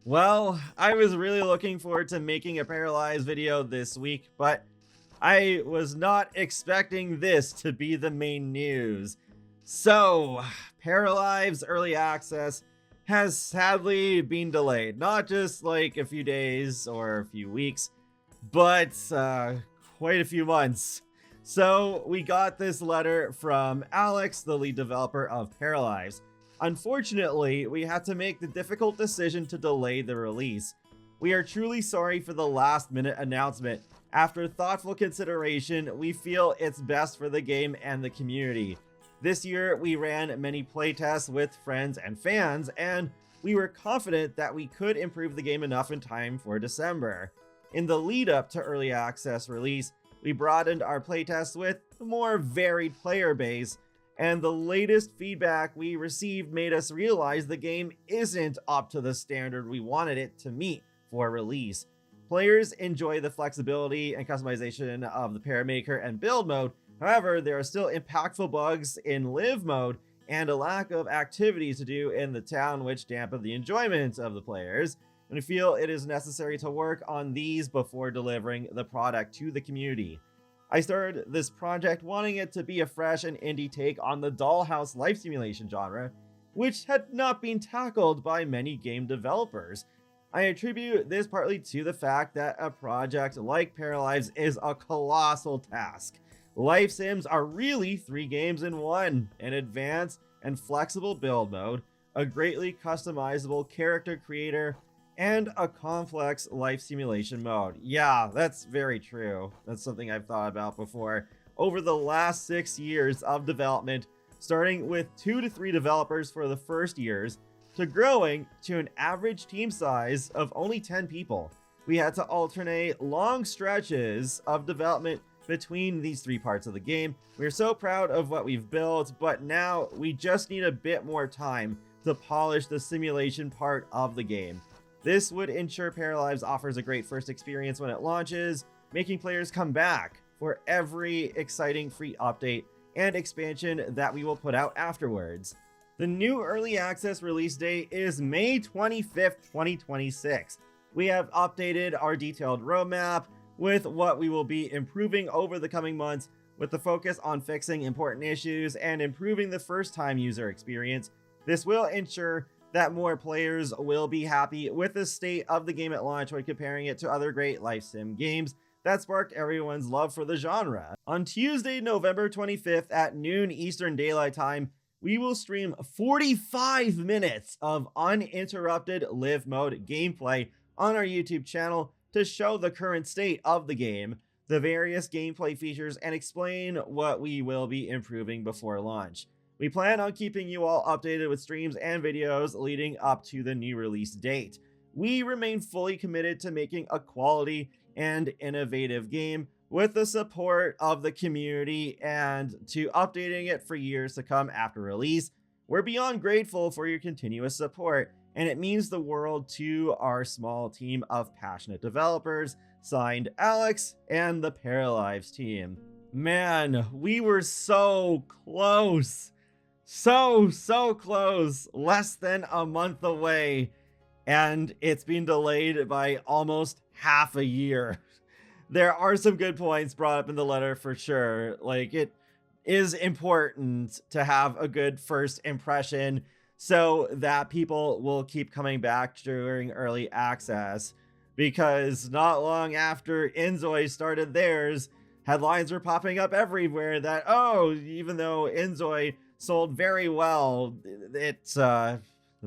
Well, I was really looking forward to making a Paralives video this week, but I was not expecting this to be the main news. So, Paralives Early Access has sadly been delayed. Not just like a few days or a few weeks, but quite a few months. So, we got this letter from Alex, the lead developer of Paralives. Unfortunately, we had to make the difficult decision to delay the release. We are truly sorry for the last-minute announcement. After thoughtful consideration, we feel it's best for the game and the community. This year, we ran many playtests with friends and fans, and we were confident that we could improve the game enough in time for December. In the lead-up to Early Access release, we broadened our playtests with a more varied player base, and the latest feedback we received made us realize the game isn't up to the standard we wanted it to meet for release. Players enjoy the flexibility and customization of the Paramaker and build mode. However, there are still impactful bugs in live mode and a lack of activities to do in the town which dampen the enjoyment of the players, and we feel it is necessary to work on these before delivering the product to the community. I started this project wanting it to be a fresh and indie take on the dollhouse life simulation genre, which had not been tackled by many game developers. I attribute this partly to the fact that a project like Paralives is a colossal task. Life sims are really 3 games in one: an advanced and flexible build mode, a greatly customizable character creator, and a complex life simulation mode. Yeah, that's very true. That's something I've thought about before. Over the last 6 years of development, starting with 2 to 3 developers for the first years, to growing to an average team size of only 10 people, we had to alternate long stretches of development between these 3 parts of the game. We're so proud of what we've built, but now we just need a bit more time to polish the simulation part of the game. This would ensure Paralives offers a great first experience when it launches, making players come back for every exciting free update and expansion that we will put out afterwards. The new early access release date is May 25th, 2026. We have updated our detailed roadmap with what we will be improving over the coming months, with the focus on fixing important issues and improving the first-time user experience. This will ensure that more players will be happy with the state of the game at launch when comparing it to other great life sim games that sparked everyone's love for the genre. On Tuesday, November 25th at noon Eastern Daylight Time, we will stream 45 minutes of uninterrupted live mode gameplay on our YouTube channel to show the current state of the game, the various gameplay features, and explain what we will be improving before launch. We plan on keeping you all updated with streams and videos leading up to the new release date. We remain fully committed to making a quality and innovative game with the support of the community and to updating it for years to come after release. We're beyond grateful for your continuous support, and it means the world to our small team of passionate developers. Signed, Alex and the Paralives team. Man, we were so close. So close, less than a month away, and it's been delayed by almost half a year. There are some good points brought up in the letter for sure. Like, it is important to have a good first impression so that people will keep coming back during early access, because not long after Inzoi started theirs, headlines were popping up everywhere that, oh, even though Inzoi sold very well, the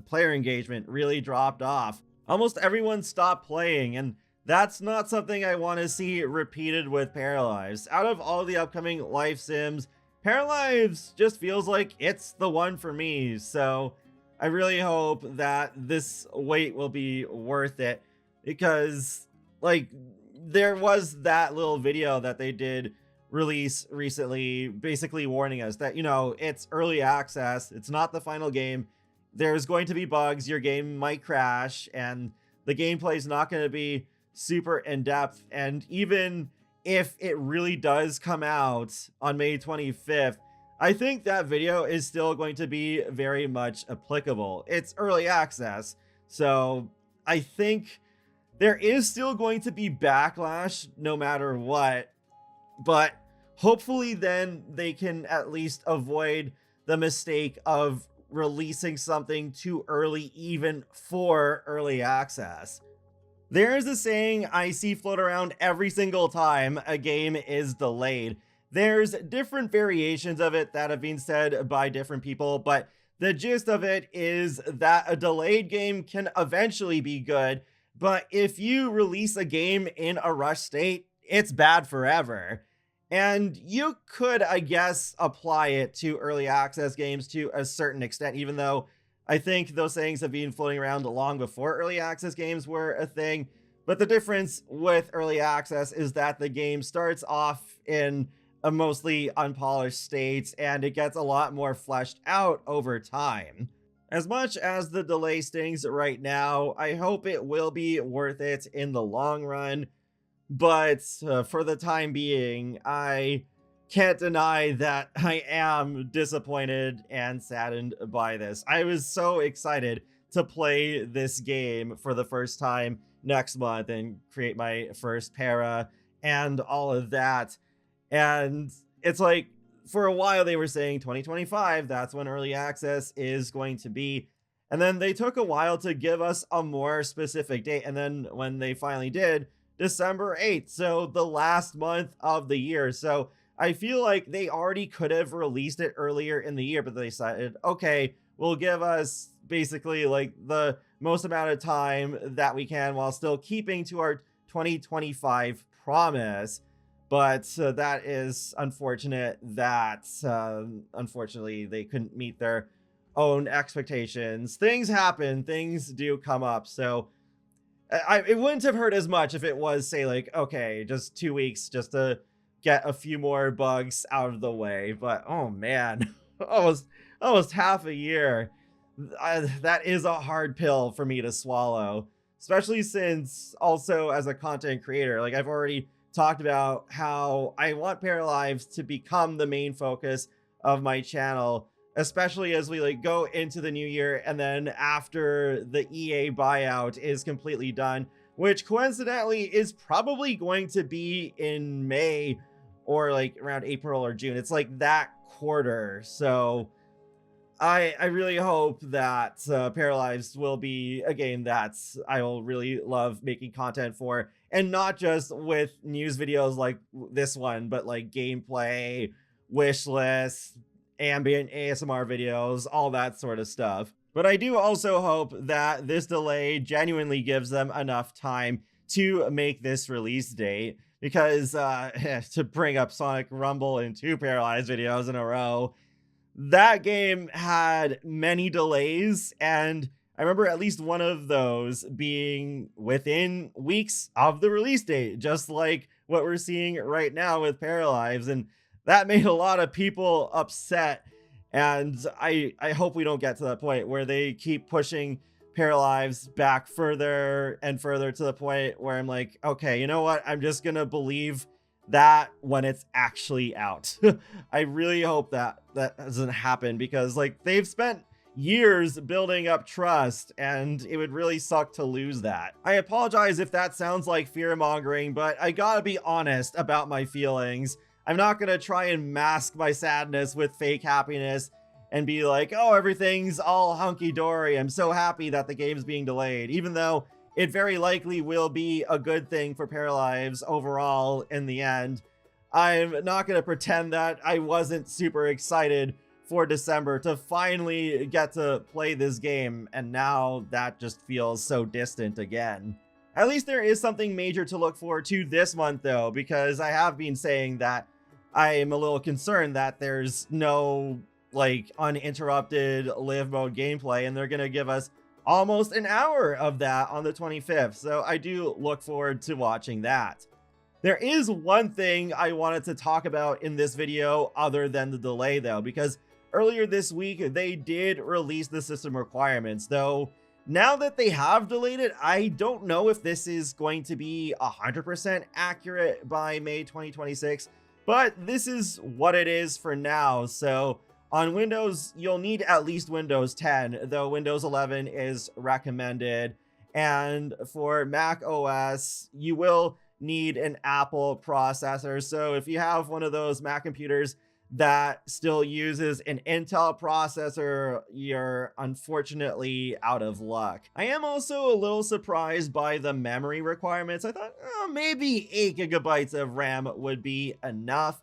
player engagement really dropped off. Almost everyone stopped playing, and that's not something I want to see repeated with Paralives. Out of all the upcoming life sims, Paralives just feels like it's the one for me, so I really hope that this wait will be worth it, because, like, there was that little video that they did release recently, basically warning us that, you know, it's early access, it's not the final game, there's going to be bugs, your game might crash, and the gameplay is not going to be super in-depth, and even if it really does come out on May 25th, I think that video is still going to be very much applicable. It's early access, So I think there is still going to be backlash no matter what, but hopefully then they can at least avoid the mistake of releasing something too early even for early access. There is a saying I see float around every single time a game is delayed. There's different variations of it that have been said by different people, but the gist of it is that a delayed game can eventually be good, but if you release a game in a rush state, it's bad forever. And you could, I guess, apply it to early access games to a certain extent, even though I think those things have been floating around long before early access games were a thing. But the difference with early access is that the game starts off in a mostly unpolished state and it gets a lot more fleshed out over time. As much as the delay stings right now, I hope it will be worth it in the long run. But for the time being, I can't deny that I am disappointed and saddened by this. I was so excited to play this game for the first time next month and create my first para and all of that. And it's like, for a while they were saying 2025, that's when early access is going to be. And then they took a while to give us a more specific date. And then when they finally did, December 8th, so the last month of the year. So I feel like they already could have released it earlier in the year, but they decided, okay, we'll give us basically like the most amount of time that we can while still keeping to our 2025 promise. But that is unfortunate that unfortunately they couldn't meet their own expectations. Things happen, things do come up. So it wouldn't have hurt as much if it was, say, like, okay, just 2 weeks just to get a few more bugs out of the way. But oh man, almost half a year. That is a hard pill for me to swallow, especially since also as a content creator, like I've already talked about how I want Paralives to become the main focus of my channel, especially as we like go into the new year and then after the EA buyout is completely done, which coincidentally is probably going to be in May or like around April or June. It's like that quarter. So I really hope that Paralives will be a game that I will really love making content for, and not just with news videos like this one, but like gameplay, wish lists, ambient ASMR videos, all that sort of stuff. But I do also hope that this delay genuinely gives them enough time to make this release date, because to bring up Sonic Rumble and 2 Paralives videos in a row, that game had many delays, and I remember at least one of those being within weeks of the release date, just like what we're seeing right now with Paralives, and that made a lot of people upset. And I hope we don't get to that point where they keep pushing Paralives back further and further to the point where I'm like, okay, you know what? I'm just gonna believe that when it's actually out. I really hope that doesn't happen, because like they've spent years building up trust and it would really suck to lose that. I apologize if that sounds like fear mongering, but I gotta be honest about my feelings. I'm not gonna try and mask my sadness with fake happiness and be like, oh, everything's all hunky-dory, I'm so happy that the game's being delayed, even though it very likely will be a good thing for Paralives overall in the end. I'm not going to pretend that I wasn't super excited for December to finally get to play this game, and now that just feels so distant again. At least there is something major to look forward to this month though, because I have been saying that I am a little concerned that there's no like uninterrupted live mode gameplay, and they're going to give us almost an hour of that on the 25th. So I do look forward to watching that. There is one thing I wanted to talk about in this video other than the delay though, because earlier this week they did release the system requirements, though now that they have delayed it, I don't know if this is going to be 100% accurate by May 2026, but this is what it is for now. So On Windows, you'll need at least Windows 10, though Windows 11 is recommended. And for Mac OS, you will need an Apple processor. So if you have one of those Mac computers that still uses an Intel processor, you're unfortunately out of luck. I am also a little surprised by the memory requirements. I thought maybe 8 gigabytes of RAM would be enough,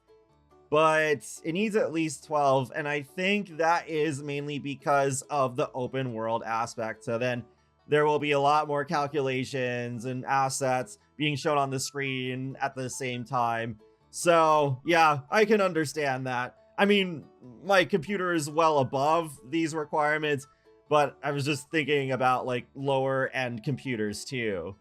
but it needs at least 12, and I think that is mainly because of the open world aspect. So then there will be a lot more calculations and assets being shown on the screen at the same time. So yeah, I can understand that. I mean, my computer is well above these requirements, but I was just thinking about like lower end computers too.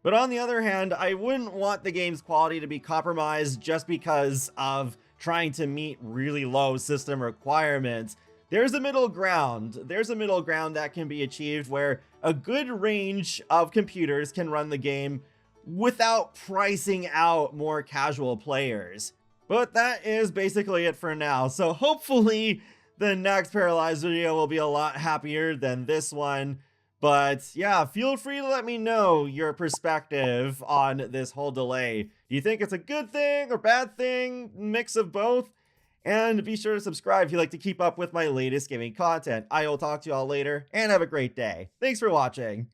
But on the other hand, I wouldn't want the game's quality to be compromised just because of trying to meet really low system requirements. There's a middle ground. There's a middle ground that can be achieved where a good range of computers can run the game without pricing out more casual players. But that is basically it for now. So hopefully the next Paralives video will be a lot happier than this one. But yeah, feel free to let me know your perspective on this whole delay. Do you think it's a good thing or bad thing? Mix of both? And be sure to subscribe if you like to keep up with my latest gaming content. I will talk to you all later, and have a great day. Thanks for watching.